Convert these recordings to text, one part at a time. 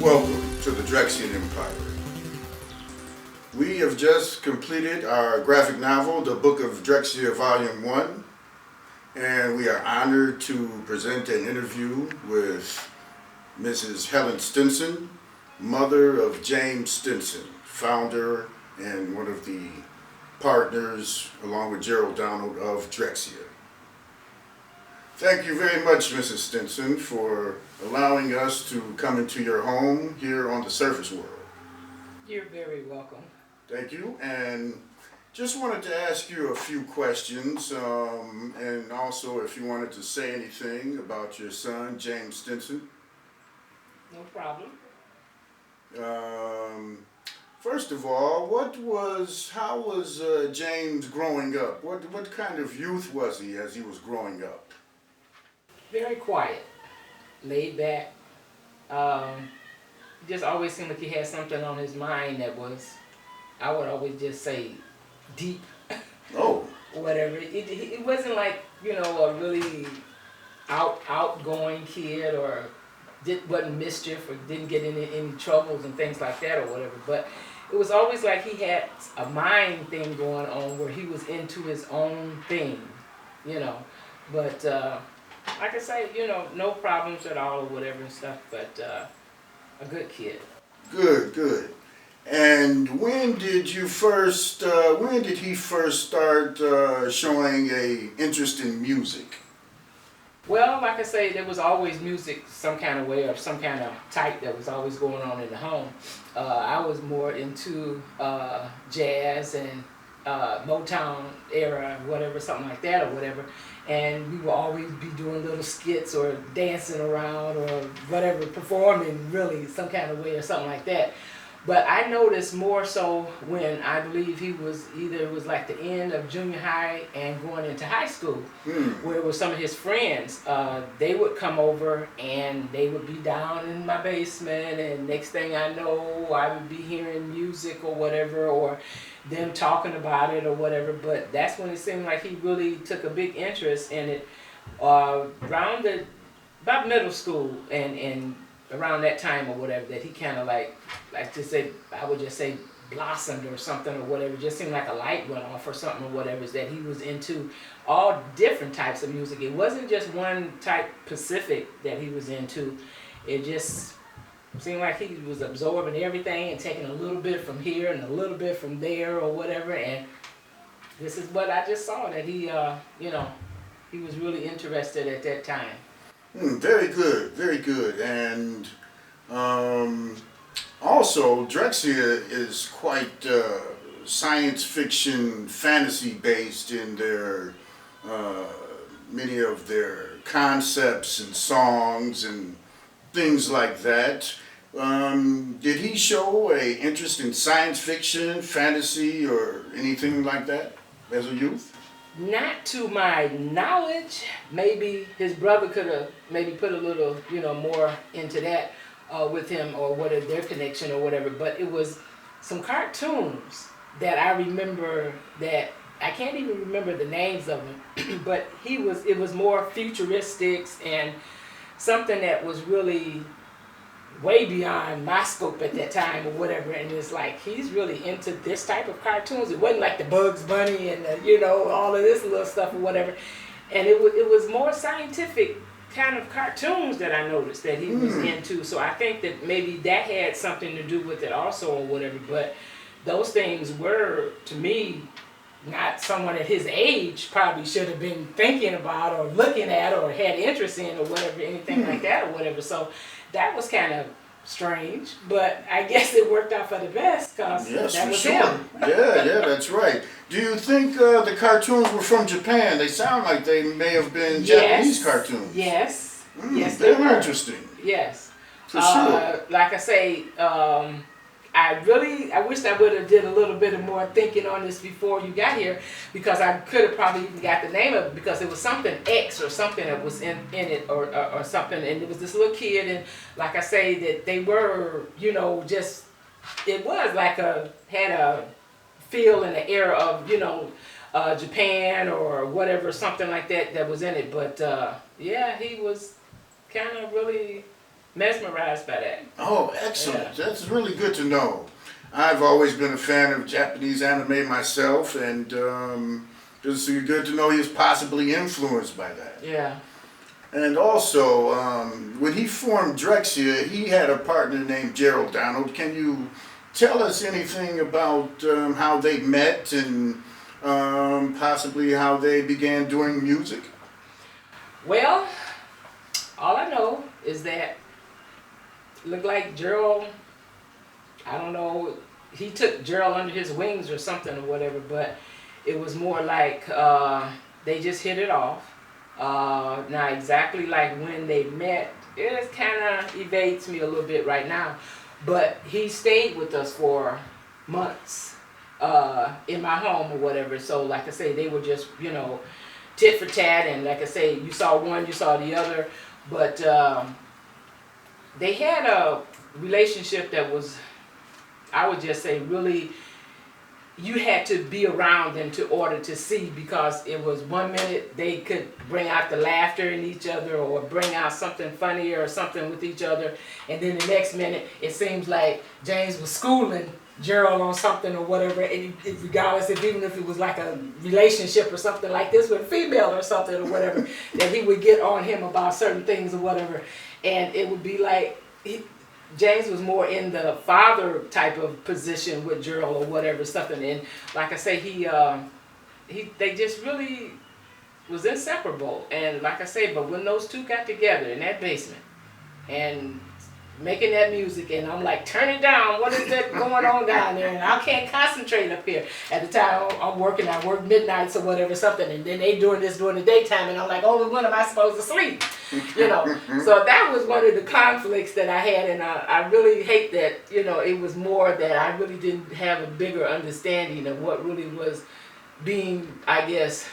Welcome to the Drexciyan Empire. We have just completed our graphic novel, The Book of Drexciya Volume 1, and we are honored to present an interview with Mrs. Helen Stinson, mother of James Stinson, founder and one of the partners, along with Gerald Donald, of Drexciya. Thank you very much, Mrs. Stinson, for allowing us to come into your home here on the surface world. You're very welcome. Thank you, and just wanted to ask you a few questions, and also if you wanted to say anything about your son, James Stinson. No problem. First of all, how was James growing up? What kind of youth was he as he was growing up? Very quiet, laid back. Just always seemed like he had something on his mind that was, I would always just say, deep. Oh. Whatever. It wasn't like, a really outgoing kid or wasn't mischief or didn't get in any troubles and things like that or whatever. But it was always like he had a mind thing going on where he was into his own thing, But like I say, no problems at all or whatever and stuff, but a good kid. Good. And when did he first start showing a interest in music? Well, like I say, there was always music some kind of way or some kind of type that was always going on in the home. I was more into jazz and Motown era, whatever, something like that or whatever. And we would always be doing little skits or dancing around or whatever, performing really some kind of way or something like that. But I noticed more so when I believe it was like the end of junior high and going into high school, where with some of his friends, they would come over and they would be down in my basement, and next thing I know, I would be hearing music or whatever, or them talking about it or whatever. But that's when it seemed like he really took a big interest in it, about middle school and around that time or whatever, that he kind of I would just say blossomed or something or whatever. It just seemed like a light went off or something or whatever, is that he was into all different types of music. It wasn't just one type specific that he was into. It just seemed like he was absorbing everything and taking a little bit from here and a little bit from there or whatever. And this is what I just saw, that he was really interested at that time. Very good. And also, Drexciya is quite science fiction, fantasy based in their many of their concepts and songs and things like that. Did he show an interest in science fiction, fantasy, or anything like that as a youth? Not to my knowledge. Maybe his brother could have maybe put a little, more into that with him, or whatever their connection or whatever. But it was some cartoons that I remember that I can't even remember the names of them. But it was more futuristics and something that was really way beyond my scope at that time or whatever, and it's like he's really into this type of cartoons. It wasn't like the Bugs Bunny and all of this little stuff or whatever, and it was more scientific kind of cartoons that I noticed that he was into. So I think that maybe that had something to do with it also or whatever. But those things were, to me, not someone at his age probably should have been thinking about or looking at or had interest in or whatever, anything like that or whatever. So that was kind of strange, but I guess it worked out for the best, because that was him. Yeah, that's right. Do you think the cartoons were from Japan? They sound like they may have been Japanese cartoons. Yes. Yes, they were. were interesting. Yes. For sure. Like I say, I wish I would have did a little bit of more thinking on this before you got here, because I could have probably even got the name of it, because it was something X or something that was in it or something, and it was this little kid, and like I say, that they were, just, it was like had a feel in the era of, Japan or whatever, something like that was in it. But yeah, he was kind of really mesmerized by that. Oh, excellent. Yeah. That's really good to know. I've always been a fan of Japanese anime myself, and just good to know he was possibly influenced by that. Yeah. And also, when he formed Drexciya, he had a partner named Gerald Donald. Can you tell us anything about how they met and possibly how they began doing music? Well, all I know is that it looked like Gerald, I don't know, he took Gerald under his wings or something or whatever, but it was more like they just hit it off. Now exactly like when they met, it kind of evades me a little bit right now, but he stayed with us for months in my home or whatever. So like I say, they were just, you know, tit for tat, and like I say, you saw one, you saw the other, but they had a relationship that was, I would just say, really, you had to be around them to order to see, because it was 1 minute they could bring out the laughter in each other or bring out something funny or something with each other, and then the next minute it seems like James was schooling Gerald on something or whatever, and regardless if even if it was like a relationship or something like this with a female or something or whatever, that he would get on him about certain things or whatever, and it would be like James was more in the father type of position with Gerald or whatever something, and like I say, they just really was inseparable, and like I say, but when those two got together in that basement and making that music, and I'm like, turn it down, what is that going on down there? And I can't concentrate up here. At the time I'm working, I work midnights or whatever something, and then they doing this during the daytime, and I'm like, oh, when am I supposed to sleep? You know, so that was one of the conflicts that I had, and I really hate that, you know, it was more that I really didn't have a bigger understanding of what really was being, I guess,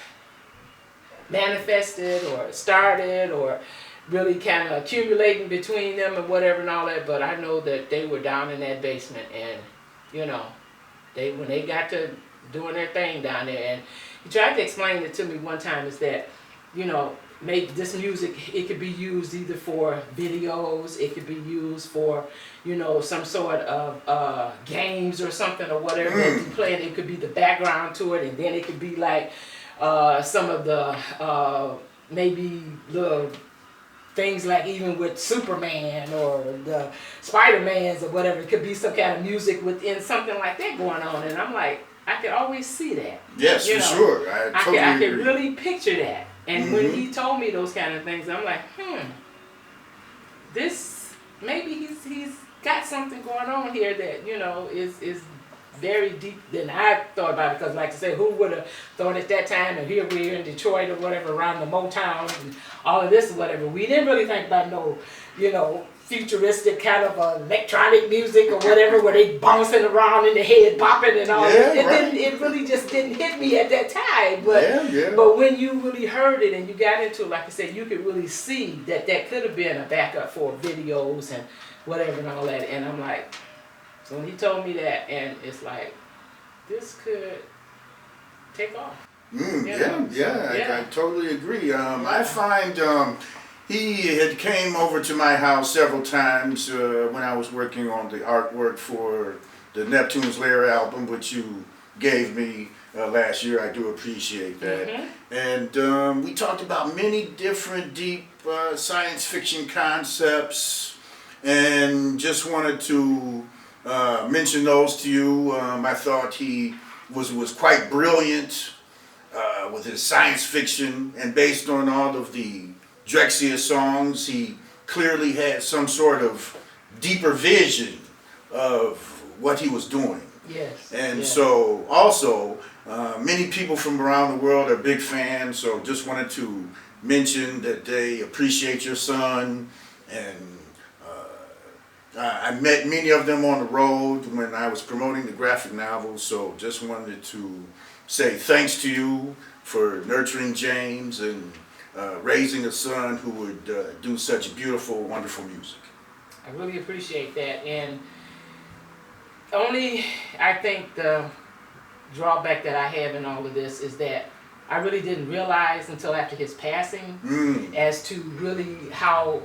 manifested or started or really kind of accumulating between them and whatever and all that. But I know that they were down in that basement, and you know, when they got to doing their thing down there, and he tried to explain it to me one time, is that, you know, make this music, it could be used either for videos, it could be used for, you know, some sort of games or something or whatever that you play. It could be the background to it, and then it could be like some of the maybe the things like even with Superman or the Spider-Mans or whatever, it could be some kind of music within something like that going on, and I'm like, I could always see that. Yes, for sure. I could really picture that. And when he told me those kind of things, I'm like, this, maybe he's got something going on here that, you know, is very deep than I thought about it. Because like I said, who would have thought at that time, and here we're in Detroit or whatever, around the Motown and all of this or whatever, we didn't really think about no, you know, futuristic kind of electronic music or whatever, where they bouncing around in the head, bopping and all. It really just didn't hit me at that time. But but when you really heard it and you got into it, like I said, you could really see that that could have been a backup for videos and whatever and all that. And I'm like, so when he told me that, and it's like, this could take off. I totally agree. I find he had came over to my house several times when I was working on the artwork for the Neptune's Lair album, which you gave me last year. I do appreciate that. And we talked about many different deep science fiction concepts, and just wanted to mention those to you. I thought he was quite brilliant with his science fiction, and based on all of the Drexciya songs, he clearly had some sort of deeper vision of what he was doing. Yes. And so also, many people from around the world are big fans, so just wanted to mention that they appreciate your son, and I met many of them on the road when I was promoting the graphic novel, so just wanted to say thanks to you for nurturing James and raising a son who would do such beautiful, wonderful music. I really appreciate that, and only I think the drawback that I have in all of this is that I really didn't realize until after his passing as to really how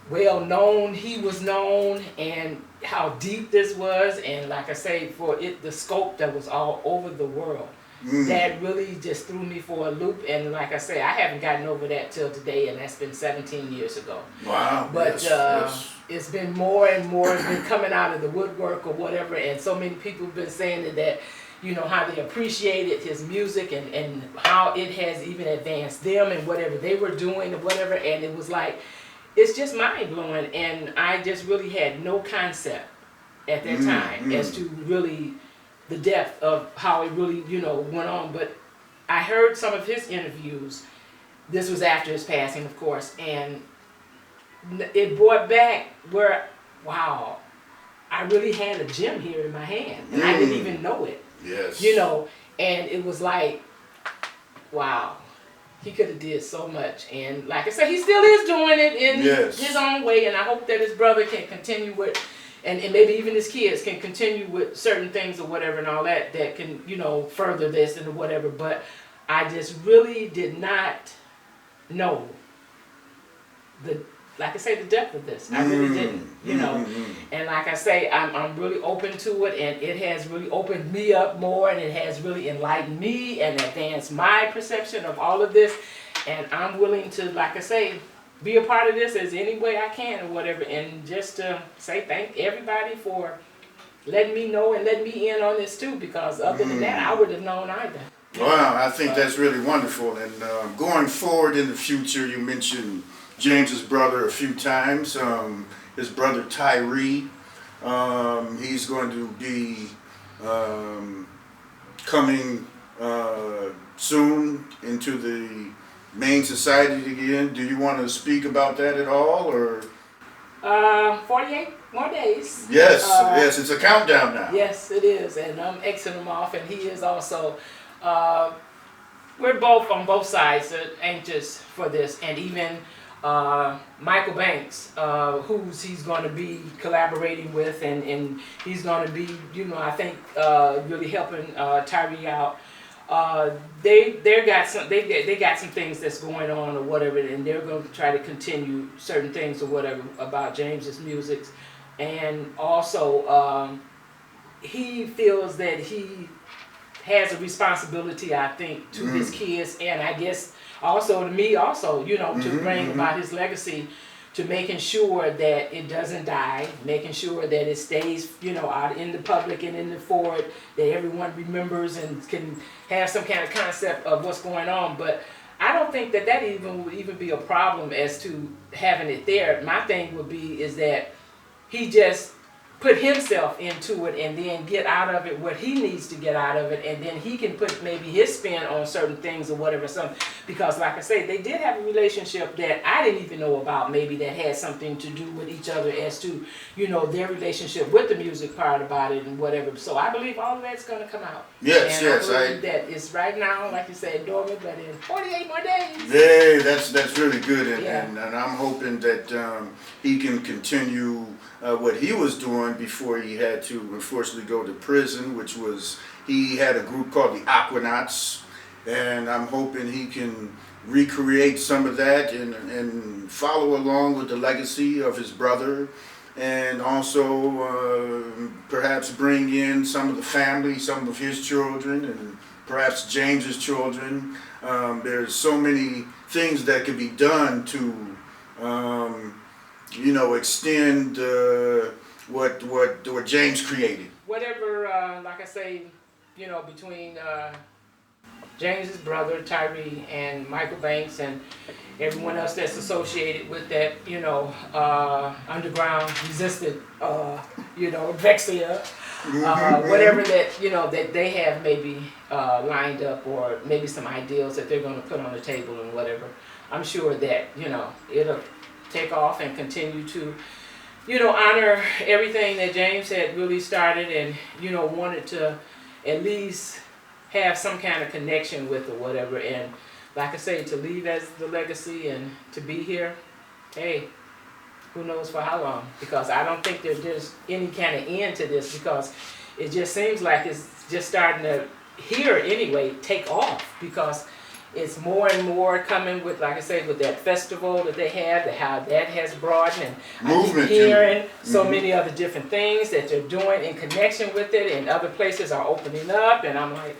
well known he was known and how deep this was, and like I say, for it, the scope that was all over the world. That really just threw me for a loop, and like I say, I haven't gotten over that till today, and that's been 17 years ago. Wow. But it's been more and more, it's been coming out of the woodwork or whatever, and so many people have been saying that, you know, how they appreciated his music and how it has even advanced them and whatever they were doing and whatever, and it was like, it's just mind-blowing, and I just really had no concept at that time as to really the depth of how it really, you know, went on. But I heard some of his interviews. This was after his passing, of course, and it brought back where, wow, I really had a gem here in my hand, and I didn't even know it. Yes. You know, and it was like, wow, he could have did so much. And like I said, he still is doing it in his own way, and I hope that his brother can continue with, and maybe even his kids can continue with certain things or whatever and all that can, you know, further this and whatever. But I just really did not know like I say, the depth of this. I really didn't, you know. And like I say, I'm really open to it, and it has really opened me up more, and it has really enlightened me and advanced my perception of all of this. And I'm willing to, like I say, be a part of this as any way I can or whatever, and just to say thank everybody for letting me know and letting me in on this too, because other than that, I wouldn't have known either. Wow, I think that's really wonderful. And going forward in the future, you mentioned James's brother a few times. His brother Tyree, he's going to be coming soon into the main society again. Do you want to speak about that at all, or? 48 more days. Yes, yes, it's a countdown now. Yes, it is, and I'm Xing him off, and he is also. We're both on both sides anxious for this, and even Michael Banks, who's he's going to be collaborating with, and he's going to be, you know, I think really helping Tyree out. They got some things that's going on or whatever, and they're going to try to continue certain things or whatever about James's music, and also he feels that he has a responsibility, I think, to his kids, and I guess also to me also, you know, to bring about his legacy, to making sure that it doesn't die, making sure that it stays, you know, out in the public and in the forward, that everyone remembers and can have some kind of concept of what's going on. But I don't think that would even be a problem as to having it there. My thing would be is that he just put himself into it and then get out of it what he needs to get out of it, and then he can put maybe his spin on certain things or whatever. Because like I say, they did have a relationship that I didn't even know about, maybe that had something to do with each other as to, you know, their relationship with the music part about it and whatever. So I believe all of that's going to come out. Yes, and yes. I believe that it's right now, like you said, dormant, but in 48 more days. Yeah, that's really good, and I'm hoping that he can continue what he was doing before he had to unfortunately go to prison, which was, he had a group called the Aquanauts, and I'm hoping he can recreate some of that and follow along with the legacy of his brother, and also perhaps bring in some of the family, some of his children, and perhaps James's children. There's so many things that can be done to you know, extend what James created. Whatever, like I say, you know, between James's brother Tyree and Michael Banks and everyone else that's associated with that, you know, underground resistant, you know, Drexciya, whatever that, you know, that they have maybe lined up, or maybe some ideals that they're going to put on the table and whatever. I'm sure that, you know, it'll take off and continue to, you know, honor everything that James had really started and, you know, wanted to at least have some kind of connection with or whatever. And like I say, to leave as the legacy and to be here, hey, who knows for how long, because I don't think there's any kind of end to this, because it just seems like it's just starting to, here anyway, take off, because it's more and more coming with, like I say, with that festival that they have, how that has broadened, and Movement, I keep hearing so Mhm. many other different things that they're doing in connection with it, and other places are opening up, and I'm like,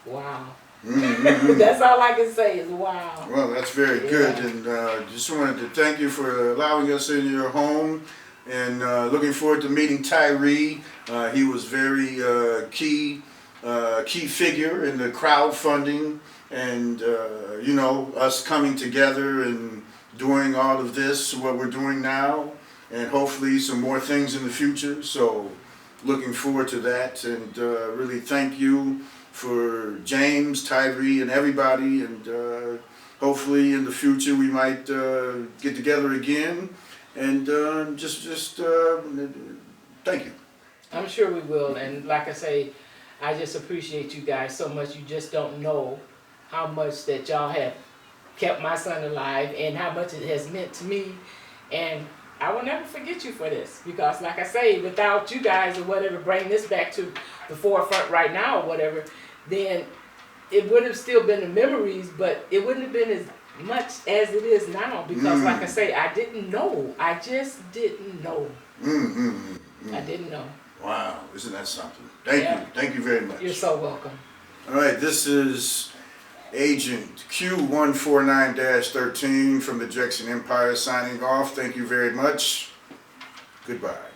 wow. Mhm. That's all I can say is wow. Well, that's very good, and just wanted to thank you for allowing us in your home, and looking forward to meeting Tyree. He was very key figure in the crowdfunding, and you know, us coming together and doing all of this, what we're doing now, and hopefully some more things in the future. So, looking forward to that, and really thank you for James, Tyree, and everybody, and hopefully in the future we might get together again, and just thank you. I'm sure we will, and like I say, I just appreciate you guys so much. You just don't know how much that y'all have kept my son alive, and how much it has meant to me, and I will never forget you for this, because like I say, without you guys or whatever, bring this back to the forefront right now or whatever, then it would have still been the memories, but it wouldn't have been as much as it is now, because like I say, I didn't know. I just didn't know. I didn't know. Wow, isn't that something? Thank you very much. You're so welcome. All right, this is Agent Q149-13 from the Drexciyan Empire signing off. Thank you very much. Goodbye.